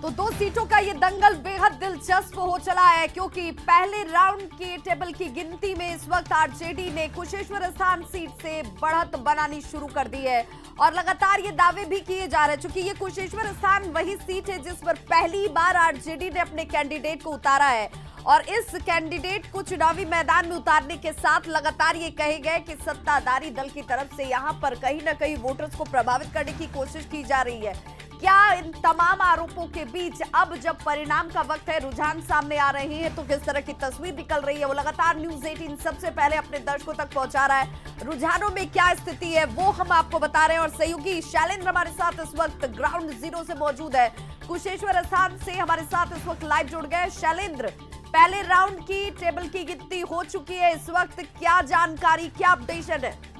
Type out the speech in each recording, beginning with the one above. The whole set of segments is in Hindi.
तो 2 सीटों का ये दंगल बेहद दिलचस्प हो चला है, क्योंकि पहले राउंड के टेबल की गिनती में इस वक्त आरजेडी ने कुशेश्वर स्थान सीट से बढ़त बनानी शुरू कर दी है और लगातार ये दावे भी किए जा रहे हैं, क्योंकि ये कुशेश्वर स्थान वही सीट है जिस पर पहली बार आरजेडी ने अपने कैंडिडेट को उतारा है और इस कैंडिडेट को चुनावी मैदान में उतारने के साथ लगातार ये कहे गए कि सत्ताधारी दल की तरफ से यहां पर कहीं ना कहीं वोटर्स को प्रभावित करने की कोशिश की जा रही है। क्या इन तमाम आरोपों के बीच अब जब परिणाम का वक्त है, रुझान सामने आ रहे हैं, तो किस तरह की तस्वीर निकल रही है वो लगातार न्यूज़ 18 सबसे पहले अपने दर्शकों तक पहुंचा रहा है। रुझानों में क्या स्थिति है वो हम आपको बता रहे हैं और सहयोगी शैलेंद्र हमारे साथ इस वक्त ग्राउंड जीरो से मौजूद है, कुशेश्वर स्थान से हमारे साथ इस वक्त लाइव जुड़ गए। शैलेंद्र, पहले राउंड की टेबल की गिनती हो चुकी है, इस वक्त क्या जानकारी, क्या अपडेशन है?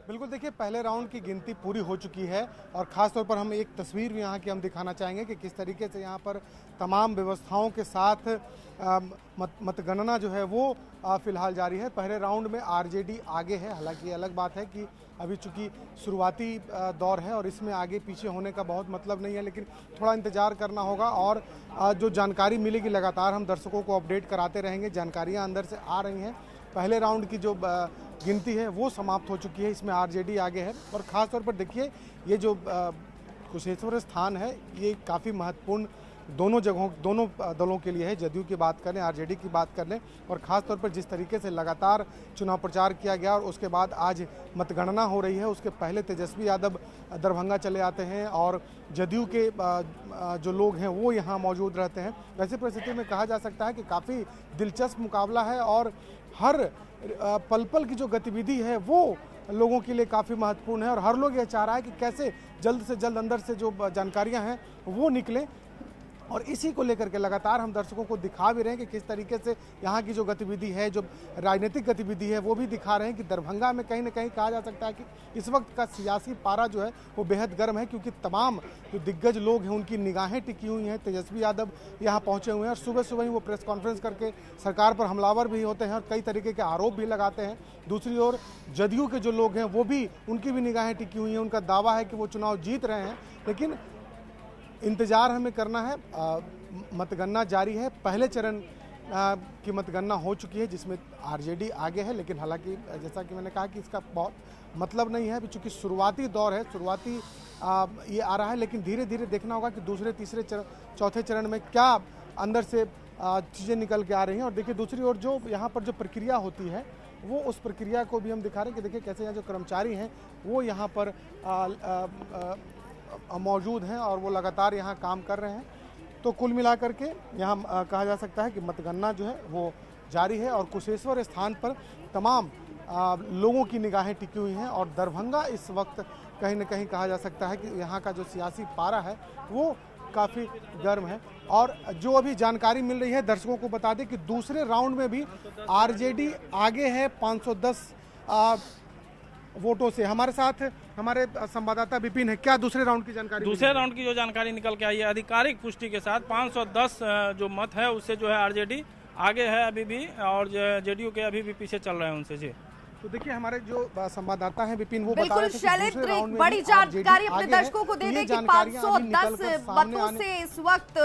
बिल्कुल, देखिए पहले राउंड की गिनती पूरी हो चुकी है और ख़ास तौर पर हम एक तस्वीर भी यहाँ की हम दिखाना चाहेंगे कि किस तरीके से यहाँ पर तमाम व्यवस्थाओं के साथ मतगणना जो है वो फिलहाल जारी है। पहले राउंड में आरजेडी आगे है, हालांकि अलग बात है कि अभी चूंकि शुरुआती दौर है और इसमें आगे पीछे होने का बहुत मतलब नहीं है, लेकिन थोड़ा इंतज़ार करना होगा और जो जानकारी मिलेगी लगातार हम दर्शकों को अपडेट कराते रहेंगे। जानकारियाँ अंदर से आ रही हैं। पहले राउंड की जो गिनती है वो समाप्त हो चुकी है, इसमें आरजेडी आगे है और ख़ास तौर पर देखिए ये जो कुशेश्वर स्थान है ये काफ़ी महत्वपूर्ण दोनों दलों के लिए है। जदयू की बात करें, आरजेडी की बात कर लें और ख़ास तौर पर जिस तरीके से लगातार चुनाव प्रचार किया गया और उसके बाद आज मतगणना हो रही है, उसके पहले तेजस्वी यादव दरभंगा चले आते हैं और जदयू के जो लोग हैं वो यहाँ मौजूद रहते हैं। ऐसी परिस्थिति में कहा जा सकता है कि काफ़ी दिलचस्प मुकाबला है और हर पल पल की जो गतिविधि है वो लोगों के लिए काफ़ी महत्वपूर्ण है और हर लोग ये चाह रहा है कि कैसे जल्द से जल्द अंदर से जो जानकारियां हैं वो निकलें और इसी को लेकर के लगातार हम दर्शकों को दिखा भी रहे हैं कि किस तरीके से यहाँ की जो गतिविधि है, जो राजनीतिक गतिविधि है वो भी दिखा रहे हैं कि दरभंगा में कहीं ना कहीं कहा जा सकता है कि इस वक्त का सियासी पारा जो है वो बेहद गर्म है, क्योंकि तमाम जो दिग्गज लोग हैं उनकी निगाहें टिकी हुई हैं। तेजस्वी यादव यहाँ पहुँचे हुए हैं और सुबह सुबह ही वो प्रेस कॉन्फ्रेंस करके सरकार पर हमलावर भी होते हैं और कई तरीके के आरोप भी लगाते हैं। दूसरी ओर जदयू के जो लोग हैं वो भी, उनकी भी निगाहें टिकी हुई हैं। उनका दावा है कि वो चुनाव जीत रहे हैं, लेकिन इंतज़ार हमें करना है। मतगणना जारी है, पहले चरण की मतगणना हो चुकी है जिसमें आरजेडी आगे है, लेकिन हालांकि जैसा कि मैंने कहा कि इसका बहुत मतलब नहीं है अभी, चूँकि शुरुआती दौर है, शुरुआती ये आ रहा है, लेकिन धीरे धीरे देखना होगा कि दूसरे तीसरे चौथे चरण में क्या अंदर से चीज़ें निकल के आ रही हैं। और देखिए दूसरी ओर जो यहाँ पर जो प्रक्रिया होती है वो उस प्रक्रिया को भी हम दिखा रहे हैं कि देखिए कैसे यहाँ जो कर्मचारी हैं वो यहाँ पर मौजूद हैं और वो लगातार यहाँ काम कर रहे हैं। तो कुल मिलाकर के यहाँ कहा जा सकता है कि मतगणना जो है वो जारी है और कुशेश्वर स्थान पर तमाम लोगों की निगाहें टिकी हुई हैं और दरभंगा इस वक्त कहीं ना कहीं कहा जा सकता है कि यहाँ का जो सियासी पारा है वो काफ़ी गर्म है। और जो अभी जानकारी मिल रही है दर्शकों को बता दें कि दूसरे राउंड में भी आरजेडी आगे है 510 वोटों से। हमारे साथ हमारे संवाददाता विपिन है, क्या दूसरे राउंड की जानकारी? दूसरे राउंड की जो जानकारी निकल के आई है आधिकारिक पुष्टि के साथ 510 जो मत है उससे जो है आरजेडी आगे है अभी भी और जेडीयू के अभी भी पीछे चल रहे हैं उनसे। जी तो देखिए हमारे जो संवाददाता हैं विपिन वो बिल्कुल शैलेंद्र एक बड़ी जानकारी अपने दर्शकों को दे दें कि 510 मतों से इस वक्त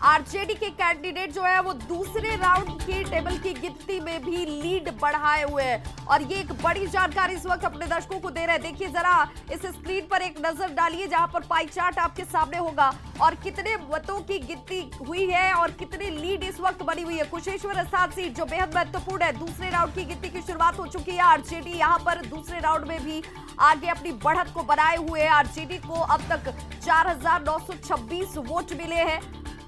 आरजेडी के कैंडिडेट जो है वो दूसरे राउंड की टेबल की गिनती में भी लीड बढ़ाए हुए हैं और ये एक बड़ी जानकारी इस वक्त अपने दर्शकों को दे रहे हैं। देखिए जरा इस स्क्रीन पर एक नजर डालिए जहां पर पाई चार्ट आपके सामने होगा और कितने मतों की गिनती हुई है और कितनी लीड इस वक्त बनी हुई है। कुशेश्वर स्थान सीट जो बेहद महत्वपूर्ण है, दूसरे राउंड की गिनती की शुरुआत हो चुकी है। आरजेडी यहां पर दूसरे राउंड में भी आगे अपनी बढ़त को बनाए हुए है। आरजेडी को अब तक 4926 वोट मिले हैं।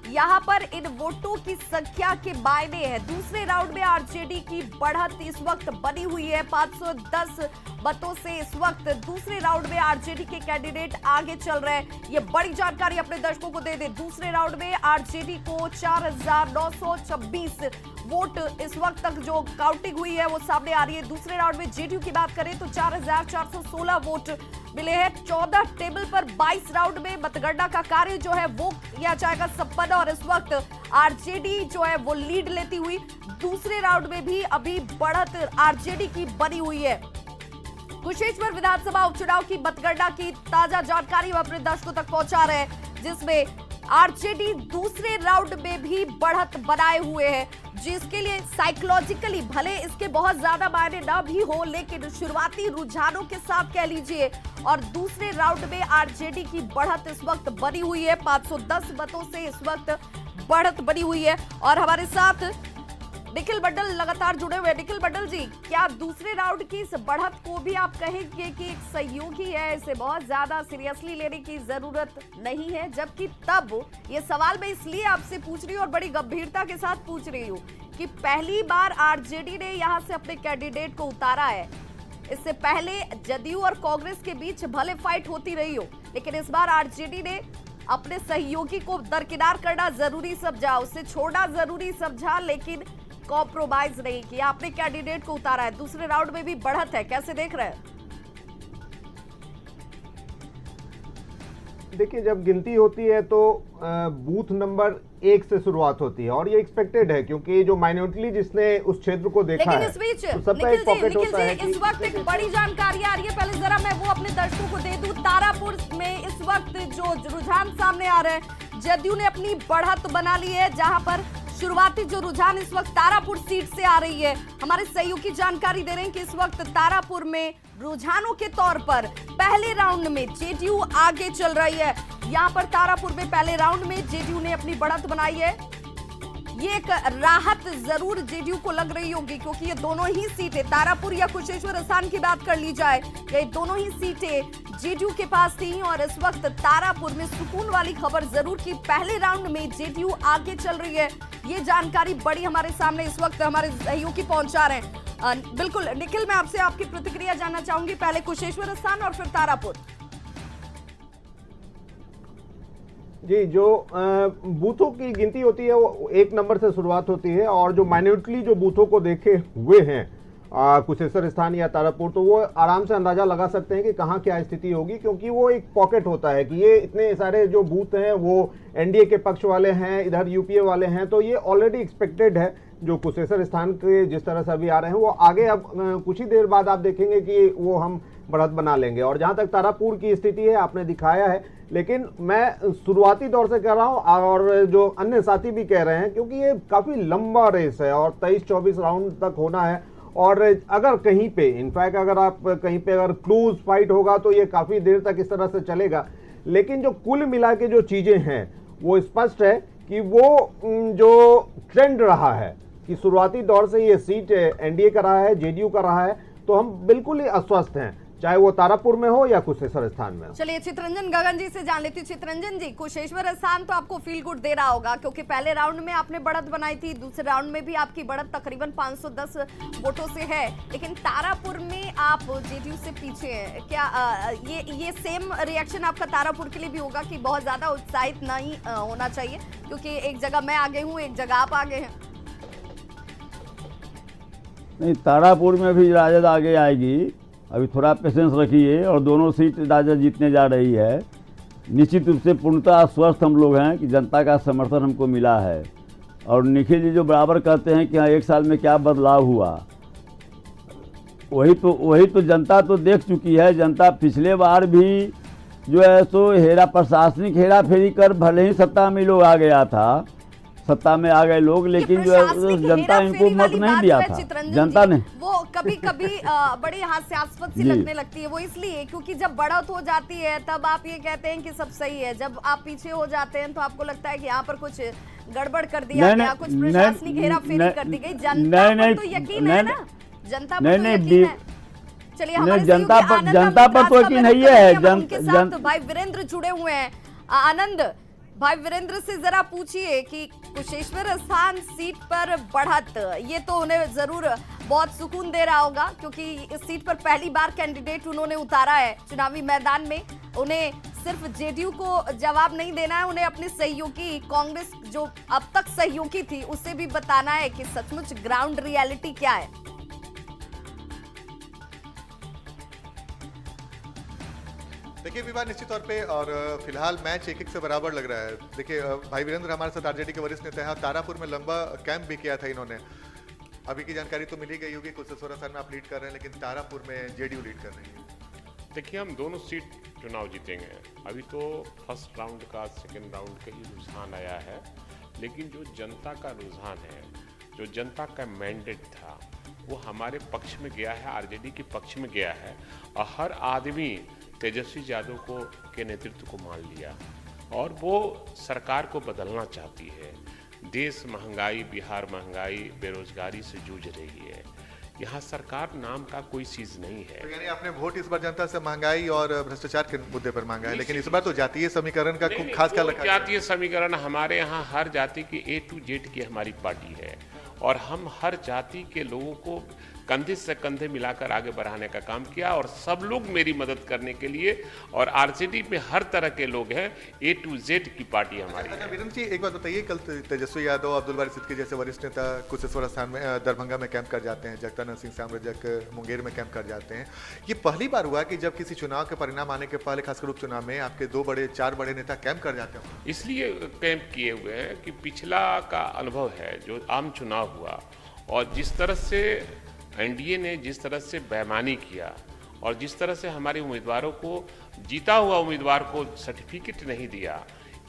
यहां पर इन वोटों की संख्या के मायने हैं। दूसरे राउंड में आरजेडी की बढ़त इस वक्त बनी हुई है 510 मतों से। इस वक्त दूसरे राउंड में आरजेडी के कैंडिडेट आगे चल रहे हैं। ये बड़ी जानकारी अपने दर्शकों को दे दें। दूसरे राउंड में आरजेडी को 4926 वोट इस वक्त तक जो काउंटिंग हुई है वो सामने आ रही है। दूसरे राउंड में जेडीयू की बात करें तो 4416 वोट मिले हैं। 14 टेबल पर 22 राउंड में मतगणना का कार्य जो है वो किया जाएगा संपन्न और इस वक्त आरजेडी जो है वो लीड लेती हुई दूसरे राउंड में भी अभी बढ़त आरजेडी की बनी हुई है। कुशेश्वर विधानसभा उपचुनाव की मतगणना की ताजा जानकारी हम अपने दर्शकों तक पहुंचा रहे हैं, जिसमें आरजेडी दूसरे राउंड में भी बढ़त बनाए हुए है, जिसके लिए साइकोलॉजिकली भले इसके बहुत ज्यादा मायने ना भी हो, लेकिन शुरुआती रुझानों के साथ कह लीजिए और दूसरे राउंड में आरजेडी की बढ़त इस वक्त बनी हुई है। 510 मतों से इस वक्त बढ़त बनी हुई है और हमारे साथ निखिल मंडल लगातार जुड़े हुए। निखिल मंडल जी, क्या दूसरे राउंड की इस बढ़त को भी आप कहेंगे कि एक सहयोगी है, इसे बहुत ज्यादा सीरियसली लेने की जरूरत नहीं है? जबकि तब ये सवाल मैं इसलिए आपसे पूछ रही हूँ और बड़ी गंभीरता के साथ पूछ रही हूँ कि पहली बार आरजेडी ने यहाँ से अपने कैंडिडेट को उतारा है। इससे पहले जदयू और कांग्रेस के बीच भले फाइट होती रही हो, लेकिन इस बार आरजेडी ने अपने सहयोगी को दरकिनार करना जरूरी समझा, उसे छोड़ना जरूरी समझा, लेकिन कॉम्प्रोमाइज नहीं किया, आपने कैंडिडेट को उतारा है। दूसरे राउंड में भी बढ़त है, कैसे देख रहे हैं? देखिए, जब गिनती होती है तो बूथ नंबर 1 से शुरुआत होती है और ये एक्सपेक्टेड है, क्योंकि जो माइनॉरिटी जिसने उस क्षेत्र को देखा लेकिन है, इस बीच तो सबका एक पॉकेट होता है कि इस वक्त एक बड़ी जानकारी आ रही है, पहले जरा मैं वो अपने दर्शकों को दे दूं। तारापुर में इस वक्त जो रुझान सामने आ रहे हैं, जदयू ने अपनी बढ़त बना ली है, जहां पर शुरुआती जो रुझान इस वक्त तारापुर सीट से आ रही है। हमारे सहयोगी जानकारी दे रहे हैं कि इस वक्त तारापुर में रुझानों के तौर पर पहले राउंड में जेडीयू आगे चल रही है। यहां पर तारापुर में पहले राउंड में जेडीयू ने अपनी बढ़त बनाई है। ये एक राहत जरूर जेडीयू को लग रही होगी, क्योंकि ये दोनों ही सीटें, तारापुर या कुशेश्वर स्थान की बात कर ली जाए, ये दोनों ही सीटें जेडीयू के पास थी और इस वक्त तारापुर में सुकून वाली खबर जरूर कि पहले राउंड में जेडीयू आगे चल रही है। ये जानकारी बड़ी हमारे सामने इस वक्त हमारे सहयोगी पहुंचा रहे हैं। बिल्कुल निखिल, मैं आपसे आपकी प्रतिक्रिया जानना चाहूंगी, पहले कुशेश्वर स्थान और फिर तारापुर। जी, जो बूथों की गिनती होती है वो 1 नंबर से शुरुआत होती है और जो माइनॉरिटी जो बूथों को देखे हुए हैं कुशेश्वर स्थान या तारापुर, तो वो आराम से अंदाजा लगा सकते हैं कि कहाँ क्या स्थिति होगी, क्योंकि वो एक पॉकेट होता है कि ये इतने सारे जो बूथ हैं वो एनडीए के पक्ष वाले हैं, इधर यूपीए वाले हैं, तो ये ऑलरेडी एक्सपेक्टेड है। जो कुशेश्वर स्थान के जिस तरह से अभी आ रहे हैं वो आगे अब कुछ ही देर बाद आप देखेंगे कि वो हम बढ़त बना लेंगे। और जहाँ तक तारापुर की स्थिति है आपने दिखाया है, लेकिन मैं शुरुआती दौर से कह रहा हूँ और जो अन्य साथी भी कह रहे हैं, क्योंकि ये काफ़ी लंबा रेस है और 23-24 राउंड तक होना है। और अगर कहीं पे इनफैक्ट अगर आप कहीं पे अगर क्लोज फाइट होगा तो ये काफ़ी देर तक इस तरह से चलेगा। लेकिन जो कुल मिला के जो चीज़ें हैं वो स्पष्ट है कि वो जो ट्रेंड रहा है कि शुरुआती दौर से ये सीट एनडीए का रहा है, जेडीयू का रहा है, तो हम बिल्कुल ही आश्वस्त हैं, चाहे वो तारापुर में हो या कुशेश्वर स्थान में हो। चलिए चित्रंजन गगन जी से जान लेती हूँ। चित्रंजन जी, कुशेश्वर स्थान तो आपको फील गुड दे रहा होगा, क्योंकि पहले राउंड में आपने बढ़त बनाई थी, दूसरे राउंड में भी आपकी बढ़त तकरीबन 510 वोटों से है, लेकिन तारापुर में आप जेडीयू से पीछे हैं। क्या ये सेम रिएक्शन आपका तारापुर के लिए भी होगा कि बहुत ज्यादा उत्साहित नहीं होना चाहिए, क्योंकि एक जगह मैं आगे हूँ, एक जगह आप आगे हैं? नहीं, तारापुर में भी राजद आगे आएगी, अभी थोड़ा पेशेंस रखिए और दोनों सीट राजद जीतने जा रही है। निश्चित रूप से पूर्णतः आश्वस्त हम लोग हैं कि जनता का समर्थन हमको मिला है। और निखिल जी जो बराबर कहते हैं कि हाँ 1 साल में क्या बदलाव हुआ, वही तो जनता तो देख चुकी है। जनता पिछले बार भी जो है सो प्रशासनिक हेरा फेरी कर भले ही सत्ता में लोग आ गया था, सत्ता में आ गए लोग, लेकिन जो है जनता इनको मत नहीं दिया था। जनता ने वो कभी कभी बड़ी हास्यास्पद सी लगने लगती है, वो इसलिए क्योंकि जब बढ़त हो जाती है तब आप ये कहते हैं कि सब सही है, जब आप पीछे हो जाते हैं तो आपको लगता है कि यहाँ पर कुछ गड़बड़ कर दिया गया, कुछ प्रशासनिक हेरा फेरी कर दी गई। जनता पर तो यकीन है ना, जनता पर तो यकीन है। चलिए, हमारे जनता पर तो यकीन नहीं है। उनके साथ भाई वीरेंद्र जुड़े हुए हैं। आनंद भाई, वीरेंद्र से जरा पूछिए कि कुशेश्वर स्थान सीट पर बढ़त, ये तो उन्हें जरूर बहुत सुकून दे रहा होगा, क्योंकि इस सीट पर पहली बार कैंडिडेट उन्होंने उतारा है चुनावी मैदान में। उन्हें सिर्फ जेडीयू को जवाब नहीं देना है, उन्हें अपने सहयोगी कांग्रेस जो अब तक सहयोगी थी उससे भी बताना है कि सचमुच ग्राउंड रियलिटी क्या है। देखिए विवाद निश्चित तौर पे और फिलहाल मैच 1-1 से बराबर लग रहा है। देखिए भाई वीरेंद्र हमारे साथ आरजेडी के वरिष्ठ नेता हैं और तारापुर में लंबा कैंप भी किया था इन्होंने। अभी की जानकारी तो मिली गई होगी, कुशेश्वर स्थान में आप लीड कर रहे हैं, लेकिन तारापुर में जेडीयू लीड कर रही है। देखिए, हम दोनों सीट चुनाव जीतेंगे। अभी तो फर्स्ट राउंड का सेकेंड राउंड का ही रुझान आया है, लेकिन जो जनता का रुझान है, जो जनता का मैंडेट था, वो हमारे पक्ष में गया है, आरजेडी के पक्ष में गया है। और हर आदमी तेजस्वी यादव को के नेतृत्व को मान लिया और वो सरकार को बदलना चाहती है। देश महंगाई, बिहार महंगाई, बेरोजगारी से जूझ रही है। यहाँ सरकार नाम का कोई चीज नहीं है। तो यानी आपने वोट इस बार जनता से महंगाई और भ्रष्टाचार के मुद्दे पर मांगा है, लेकिन इस बार तो जातीय समीकरण का खूब खास ख्याल रखा है। जातीय समीकरण, हमारे यहाँ हर जाति की A to Z की हमारी पार्टी है और हम हर जाति के लोगों को कंधे से कंधे मिलाकर आगे बढ़ाने का काम किया और सब लोग मेरी मदद करने के लिए, और आरजेडी में हर तरह के लोग हैं। A to Z की पार्टी हमारी है। वीरेंद्र जी, एक बात बताइए, कल तेजस्वी यादव, अब्दुल बारी सिद्दीकी जैसे वरिष्ठ नेता कुशेश्वर स्थान में, दरभंगा में कैंप कर जाते हैं, जगदानंद सिंह साम्राज्यक मुंगेर में कैंप कर जाते हैं। ये पहली बार हुआ कि जब किसी चुनाव के परिणाम आने के पहले, खासकर उपचुनाव में, आपके 4 बड़े नेता कैंप कर जाते हैं। इसलिए कैंप किए हुए हैं कि पिछला का अनुभव है, जो आम चुनाव हुआ और जिस तरह से एनडीए ने जिस तरह से बेईमानी किया और जिस तरह से हमारे उम्मीदवारों को, जीता हुआ उम्मीदवार को सर्टिफिकेट नहीं दिया,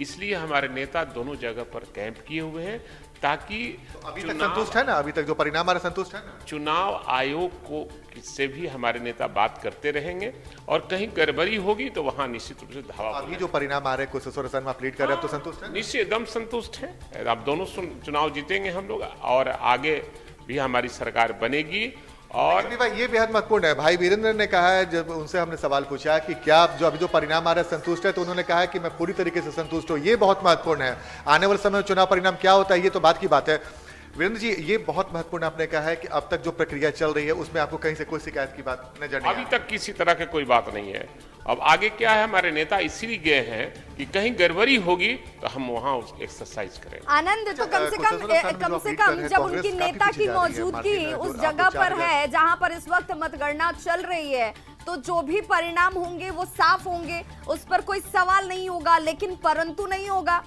इसलिए हमारे नेता दोनों जगह पर कैंप किए हुए हैं ताकि अभी तक संतुष्ट है ना? अभी तक जो परिणाम आ रहा, संतुष्ट है ना? चुनाव आयोग को से भी हमारे नेता बात करते रहेंगे और कहीं गड़बड़ी होगी तो वहां निश्चित रूप से धावा। अभी जो परिणाम आ रहे हैं कुशेश्वर स्थान में आप लीड कर रहे हैं, आप तो संतुष्ट है? निश्चित एकदम संतुष्ट है। अब दोनों चुनाव जीतेंगे हम लोग और आगे भी हमारी सरकार बनेगी। और भाई, ये बेहद महत्वपूर्ण है। भाई वीरेंद्र ने कहा है, जब उनसे हमने सवाल पूछा कि क्या आप जो अभी जो परिणाम आ रहा है संतुष्ट है, तो उन्होंने कहा है कि मैं पूरी तरीके से संतुष्ट हूं। ये बहुत महत्वपूर्ण है। आने वाले समय में चुनाव परिणाम क्या होता है, ये तो बात की बात है। वीरेंद्र जी, ये बहुत महत्वपूर्ण आपने कहा है कि अब तक जो प्रक्रिया चल रही है उसमें आपको कहीं से कोई शिकायत की बात नजर नहीं अभी तक किसी तरह की कोई बात नहीं है। अब आगे क्या है, हमारे नेता इसीलिए गए हैं कि कहीं गड़बड़ी होगी तो हम वहां एक्सरसाइज करें। आनंद, तो कम से कम जब उनकी नेता की मौजूदगी उस जगह पर है जहां पर इस वक्त मतगणना चल रही है, तो जो भी परिणाम होंगे वो साफ होंगे, उस पर कोई सवाल नहीं होगा। लेकिन परंतु नहीं होगा।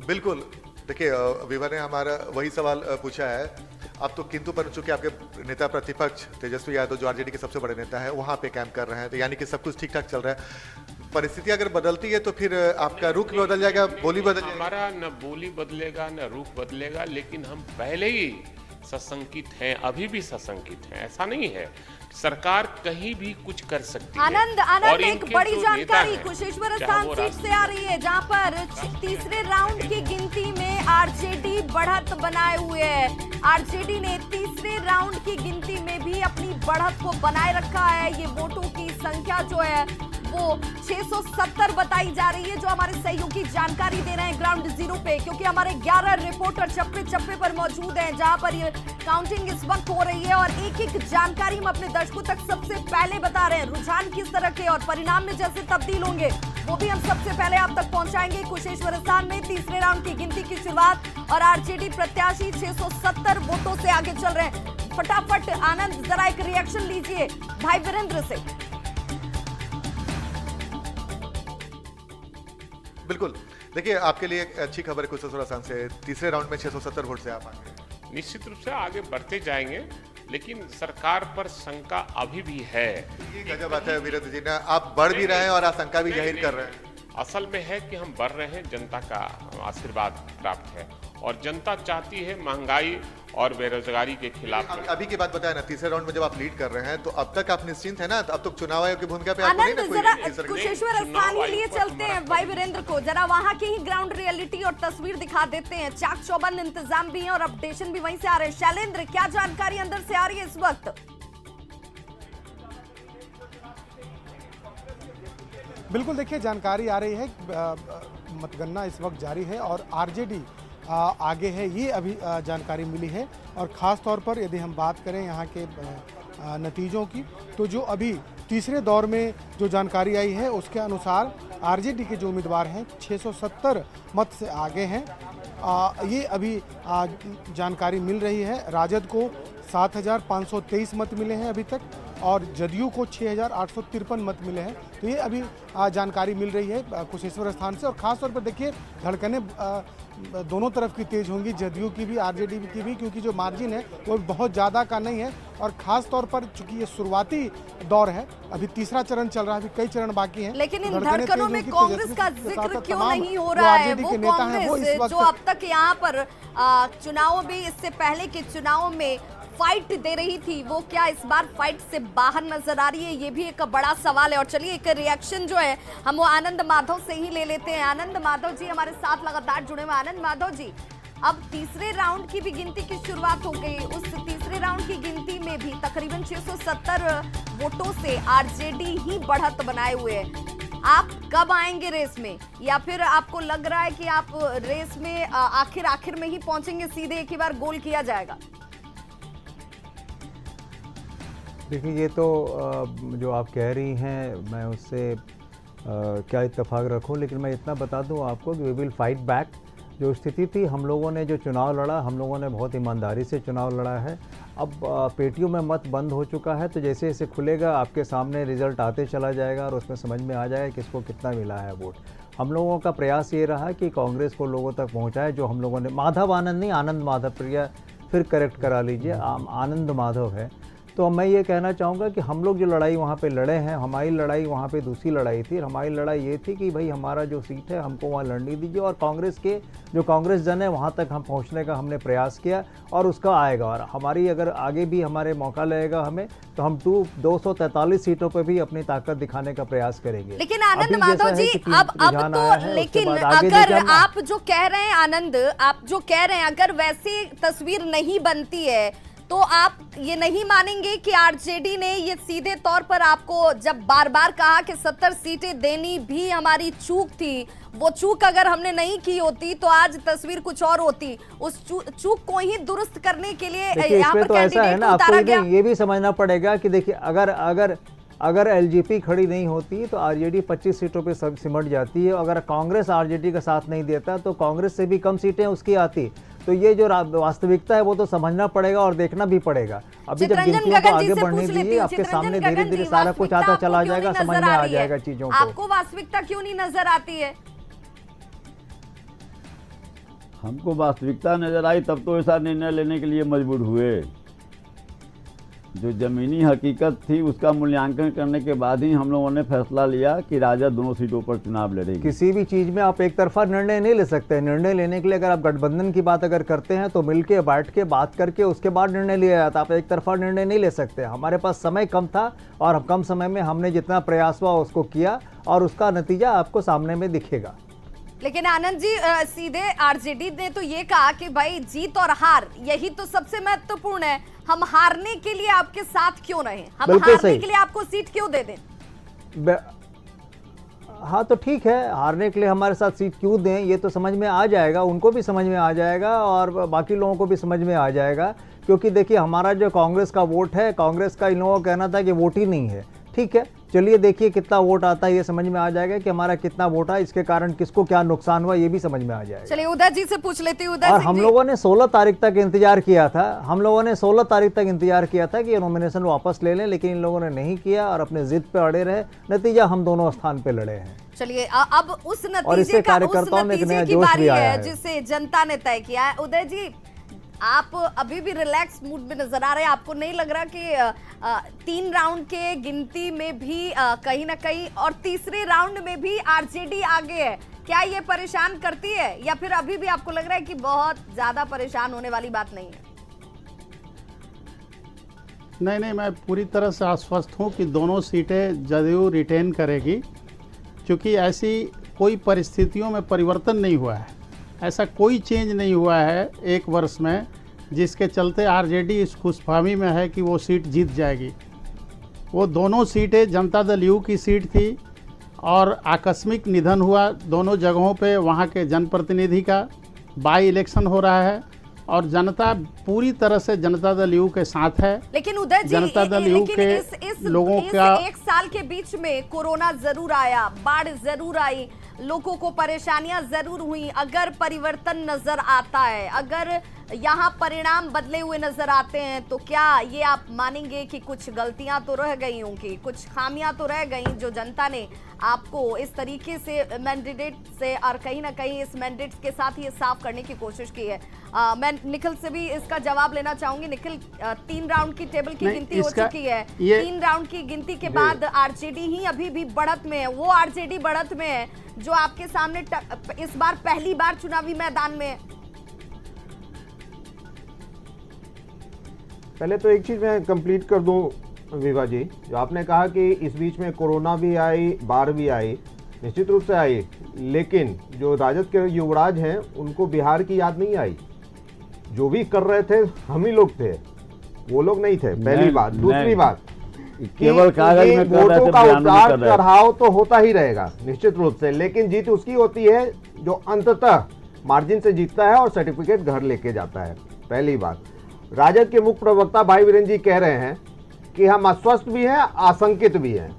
बिल्कुल। देखिए, विभा ने हमारा वही सवाल पूछा है। अब तो किंतु पर चूंकि आपके नेता प्रतिपक्ष तेजस्वी यादव, जो आरजेडी के सबसे बड़े नेता है, वहां पे कैंप कर रहे हैं, तो यानी कि सब कुछ ठीक ठाक चल रहा है। परिस्थिति अगर बदलती है तो फिर आपका रुख भी बदल जाएगा, बोली बदल जाएगी। हमारा न बोली बदलेगा न रुख बदलेगा, लेकिन हम पहले ही सशंकित हैं, अभी भी सशंकित हैं। ऐसा नहीं है, सरकार कहीं भी कुछ कर सकती है। आनंद, एक बड़ी जानकारी कुशेश्वर स्थान सीट से आ रही है, जहां पर तीसरे राउंड की गिनती में आरजेडी बढ़त बनाए हुए है। आरजेडी ने तीसरे राउंड की गिनती में भी अपनी बढ़त को बनाए रखा है। ये वोटों की संख्या जो है वो 670 बताई जा रही है, जो हमारे सहयोगी जानकारी दे रहे हैं ग्राउंड जीरो पे, क्योंकि हमारे 11 रिपोर्टर चप्पे चप्पे पर मौजूद हैं जहां पर ये काउंटिंग इस वक्त हो रही है और एक एक जानकारी हम अपने दर्शकों तक सबसे पहले बता रहे हैं। रुझान किस तरह के और परिणाम में जैसे तब्दील होंगे वो भी हम सबसे पहले आप तक पहुंचाएंगे। कुशेश्वर स्थान में तीसरे राउंड की गिनती की शुरुआत और आरजेडी प्रत्याशी 670 वोटों से आगे चल रहे हैं। फटाफट आनंद, जरा एक रिएक्शन लीजिए भाई वीरेंद्र से। बिल्कुल। देखिए, आपके लिए एक अच्छी खबर है कुशेश्वर स्थान से, तीसरे राउंड में 670 वोट से आप आगे। निश्चित रूप से आगे बढ़ते जाएंगे, लेकिन सरकार पर शंका अभी भी है। ये गजब बात है वीरेंद्र जी, ना आप बढ़ भी रहे हैं और आशंका भी जाहिर कर रहे हैं। असल में है कि हम बढ़ रहे हैं, जनता का आशीर्वाद प्राप्त है और जनता चाहती है महंगाई और बेरोजगारी के खिलाफ। अभी की बात बताया ना, तीसरे राउंड में जब आप लीड कर रहे हैं तो अब तक आप निश्चिंत है ना? अब तो चुनाव आयोग की भूमिका पे आपको नहीं ना कोई। जरा कुशेश्वर स्थान के लिए चलते हैं भाई वीरेंद्र को, जरा वहां की ही ग्राउंड रियलिटी और तस्वीर दिखा देते हैं। चाक चौबंद इंतजाम भी है और अपडेशन भी वहीं से आ रहे हैं। शैलेंद्र, क्या जानकारी अंदर से आ रही है इस वक्त? बिल्कुल, देखिए जानकारी आ रही है, मतगणना इस वक्त जारी है और आरजेडी आगे है, ये अभी जानकारी मिली है। और ख़ास तौर पर यदि हम बात करें यहाँ के नतीजों की, तो जो अभी तीसरे दौर में जो जानकारी आई है उसके अनुसार आरजेडी के जो उम्मीदवार हैं 670 मत से आगे हैं। ये अभी जानकारी मिल रही है। राजद को 7,523 मत मिले हैं अभी तक और जदयू को 6,853 मत मिले हैं। तो ये अभी जानकारी मिल रही है कुशेश्वर स्थान से। और ख़ास तौर पर देखिए, धड़कनें दोनों तरफ की तेज होंगी, जदयू की भी आरजेडी की भी, क्योंकि जो मार्जिन है वो बहुत ज़्यादा का नहीं है। और ख़ास तौर पर चूंकि ये शुरुआती दौर है, अभी तीसरा चरण चल रहा है, अभी कई चरण बाकी हैं। लेकिन इन धड़कनों में कांग्रेस का जिक्र क्यों नहीं हो रहा है? वो कांग्रेस जो अब तक यहाँ पर चुनाव में, इससे पहले के चुनाव में फाइट दे रही थी, वो क्या इस बार फाइट से बाहर नजर आ रही है? ये भी एक बड़ा सवाल है। और चलिए एक रिएक्शन जो है हम वो आनंद माधव से ही ले लेते हैं। आनंद माधव जी हमारे साथ लगातार जुड़े हुए। आनंद माधव जी, अब तीसरे राउंड की भी गिनती की शुरुआत हो गई। उस तीसरे राउंड की गिनती में भी तकरीबन 670 वोटों से आरजेडी ही बढ़त बनाए हुए है। आप कब आएंगे रेस में, या फिर आपको लग रहा है कि आप रेस में आखिर में ही पहुंचेंगे, सीधे एक ही बार गोल किया जाएगा? देखिए, ये तो जो आप कह रही हैं मैं उससे क्या इत्तेफाक रखूं, लेकिन मैं इतना बता दूं आपको कि वी विल फाइट बैक। जो स्थिति थी, हम लोगों ने जो चुनाव लड़ा, हम लोगों ने बहुत ईमानदारी से चुनाव लड़ा है। अब पेटियों में मत बंद हो चुका है, तो जैसे जैसे खुलेगा आपके सामने रिजल्ट आते चला जाएगा और उसमें समझ में आ जाएगा किसको कितना मिला है वोट। हम लोगों का प्रयास ये रहा कि कांग्रेस को लोगों तक पहुँचाए। जो हम लोगों ने, माधव आनंद नहीं, आनंद माधव, प्रिया फिर करेक्ट करा लीजिए, आनंद माधव है। तो मैं ये कहना चाहूँगा कि हम लोग जो लड़ाई वहाँ पे लड़े हैं, हमारी लड़ाई वहाँ पे दूसरी लड़ाई थी। हमारी लड़ाई ये थी कि भाई हमारा जो सीट है हमको वहाँ लड़ने दीजिए, और कांग्रेस के जो कांग्रेस जन है वहाँ तक हम पहुँचने का हमने प्रयास किया और उसका आएगा। और हमारी अगर आगे भी हमारे मौका लगेगा हमें, तो हम 243 सीटों पर भी अपनी ताकत दिखाने का प्रयास करेंगे। लेकिन आनंद माधव जी, अब तो लेकिन अगर आप जो कह रहे हैं आनंद, आप जो कह रहे हैं, अगर वैसी तस्वीर नहीं बनती है तो आप ये नहीं मानेंगे कि आरजेडी ने ये सीधे तौर पर आपको जब बार बार कहा कि 70 सीटें देनी भी हमारी चूक थी, वो चूक अगर हमने नहीं की होती तो आज तस्वीर कुछ और होती। उस चूक को ही दुरुस्त करने के लिए यहाँ पर तो ऐसा है ना, आपको ये भी समझना पड़ेगा कि देखिए, अगर एलजेपी खड़ी नहीं होती तो आरजेडी 25 सीटों पे सब सिमट जाती है। अगर कांग्रेस आरजेडी का साथ नहीं देता तो कांग्रेस से भी कम सीटें उसकी आती। तो ये जो वास्तविकता है वो तो समझना पड़ेगा और देखना भी पड़ेगा। अभी जब गिनतियों को आगे बढ़ने दीजिए, आपके सामने धीरे धीरे सारा कुछ आता चला जाएगा, समझ में आ जाएगा चीजों को। आपको वास्तविकता क्यों नहीं नजर आती है? हमको वास्तविकता नजर आई तब तो ऐसा निर्णय लेने के लिए मजबूर हुए। जो जमीनी हकीकत थी उसका मूल्यांकन करने के बाद ही हम लोगों ने फैसला लिया कि राजद दोनों सीटों पर चुनाव लड़ेगी। किसी भी चीज़ में आप एक तरफा निर्णय नहीं ले सकते। निर्णय लेने के लिए अगर आप गठबंधन की बात अगर करते हैं तो मिलके बैठ के बात करके उसके बाद निर्णय लिया जाता। आप एक तरफा निर्णय नहीं ले सकते। हमारे पास समय कम था और कम समय में हमने जितना प्रयास हुआ उसको किया और उसका नतीजा आपको सामने में दिखेगा। लेकिन आनंद जी, सीधे आरजेडी ने तो ये कहा कि भाई जीत और हार यही तो सबसे महत्वपूर्ण है, हम हारने के लिए आपके साथ क्यों रहे, हम हारने के लिए आपको सीट क्यों दे दें? हाँ तो ठीक है, हारने के लिए हमारे साथ सीट क्यों दें, ये तो समझ में आ जाएगा, उनको भी समझ में आ जाएगा और बाकी लोगों को भी समझ में आ जाएगा। क्योंकि देखिए, हमारा जो कांग्रेस का वोट है, कांग्रेस का इन लोगों का कहना था कि वोट ही नहीं है। ठीक है, चलिए देखिए कितना वोट आता है, ये समझ में आ जाएगा कि हमारा कितना वोट है, इसके कारण किसको क्या नुकसान हुआ, ये भी समझ में आ जाएगा। चलिए उदय जी से पूछ लेती हूँ। और हम लोगों ने 16 तारीख तक इंतजार किया था, कि ये नॉमिनेशन वापस ले लें, लेकिन इन लोगों ने नहीं किया और अपने जिद पे अड़े रहे। नतीजा हम दोनों स्थान पे लड़े हैं। चलिए अब उस नतीजे की बारी है जिसे जनता ने तय किया है। उदय जी, आप अभी भी रिलैक्स मूड में नजर आ रहे हैं। आपको नहीं लग रहा कि 3 राउंड के गिनती में भी कहीं ना कहीं और तीसरे राउंड में भी आरजेडी आगे है? क्या ये परेशान करती है, या फिर अभी भी आपको लग रहा है कि बहुत ज्यादा परेशान होने वाली बात नहीं है? नहीं, मैं पूरी तरह से आश्वस्त हूँ कि दोनों सीटें जदयू रिटेन करेगी, क्योंकि ऐसी कोई परिस्थितियों में परिवर्तन नहीं हुआ है, ऐसा कोई चेंज नहीं हुआ है 1 वर्ष में जिसके चलते आरजेडी इस खुशफहमी में है कि वो सीट जीत जाएगी। वो दोनों सीटें जनता दल यू की सीट थी और आकस्मिक निधन हुआ दोनों जगहों पे वहाँ के जनप्रतिनिधि का। बाई इलेक्शन हो रहा है और जनता पूरी तरह से जनता दल यू के साथ है। लेकिन उदय जी, जनता दल यू के लोगों का 1 साल के बीच में कोरोना जरूर आया, बाढ़ जरूर आई, लोगों को परेशानियां जरूर हुई। अगर परिवर्तन नजर आता है, अगर यहाँ परिणाम बदले हुए नजर आते हैं, तो क्या ये आप मानेंगे कि कुछ गलतियां तो रह गई होंगी, कुछ खामियां तो रह गई जो जनता ने आपको इस तरीके से मैंडेट से और कहीं ना कहीं इस मैंडेट के साथ ये साफ करने की कोशिश की है? मैं निखिल से भी इसका जवाब लेना चाहूंगी। निखिल, 3 राउंड की टेबल की गिनती हो चुकी है। 3 राउंड की गिनती के बाद आरजेडी ही अभी भी बढ़त में है। वो आरजेडी बढ़त में है जो आपके सामने इस बार पहली बार चुनावी मैदान में है। पहले तो एक चीज मैं कंप्लीट कर दूं विभा जी, जो आपने कहा कि इस बीच में कोरोना भी आई, बाढ़ भी आई, निश्चित रूप से आई, लेकिन जो राजद के युवराज हैं उनको बिहार की याद नहीं आई। जो भी कर रहे थे हम ही लोग थे, वो लोग नहीं थे, पहली बात। दूसरी बात, केवल कागज में वोटों का उतार चढ़ाव तो होता ही रहेगा निश्चित रूप से, लेकिन जीत उसकी होती है जो अंततः मार्जिन से जीतता है और सर्टिफिकेट घर लेके जाता है। पहली बात। राजद के मुख्य प्रवक्ता भाई वीरेंद्र जी कह रहे हैं कि हम अस्वस्थ भी हैं, आशंकित भी हैं।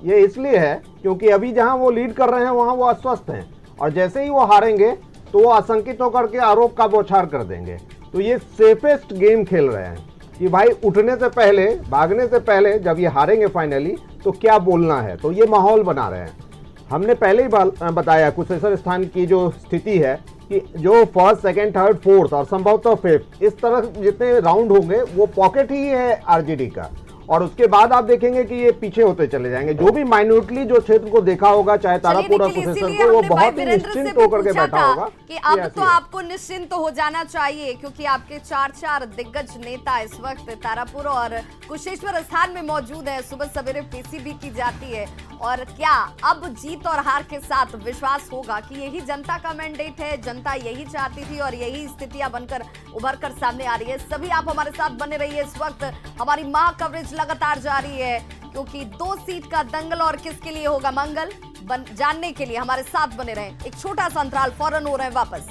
ये इसलिए है क्योंकि अभी जहां वो लीड कर रहे हैं वहां वो अस्वस्थ हैं, और जैसे ही वो हारेंगे तो वो आशंकित होकर के आरोप का बौछार कर देंगे। तो ये सेफेस्ट गेम खेल रहे हैं कि भाई उठने से पहले, भागने से पहले जब ये हारेंगे फाइनली तो क्या बोलना है, तो ये माहौल बना रहे हैं। हमने पहले ही बताया कुशेश्वर स्थान की जो स्थिति है कि जो फर्स्ट, सेकंड, थर्ड, फोर्थ और संभवतः फिफ्थ, इस तरह जितने राउंड होंगे वो पॉकेट ही है आरजेडी का, और उसके बाद आप देखेंगे कि ये पीछे होते चले जाएंगे। जो भी माइनॉरिटी जो क्षेत्र को देखा होगा, चाहे तारापुर और कुशेश्वर को, वो बहुत ही निश्चिंत होकर के बैठा होगा कि अब तो आपको निश्चिंत हो जाना चाहिए, क्योंकि आपके 4 दिग्गज नेता इस वक्त तारापुर और कुशेश्वर स्थान में मौजूद है। सुबह सवेरे पीसीबी की जाती है, और क्या अब जीत और हार के साथ विश्वास होगा कि यही जनता का मैंडेट है, जनता यही चाहती थी और यही स्थितियां बनकर उभर कर सामने आ रही है। सभी आप हमारे साथ बने रहिए। इस वक्त हमारी महा कवरेज लगातार जारी है, क्योंकि 2 सीट का दंगल और किसके लिए होगा मंगल, जानने के लिए हमारे साथ बने रहें। एक छोटा सा अंतराल, फौरन हो रहे हैं वापस।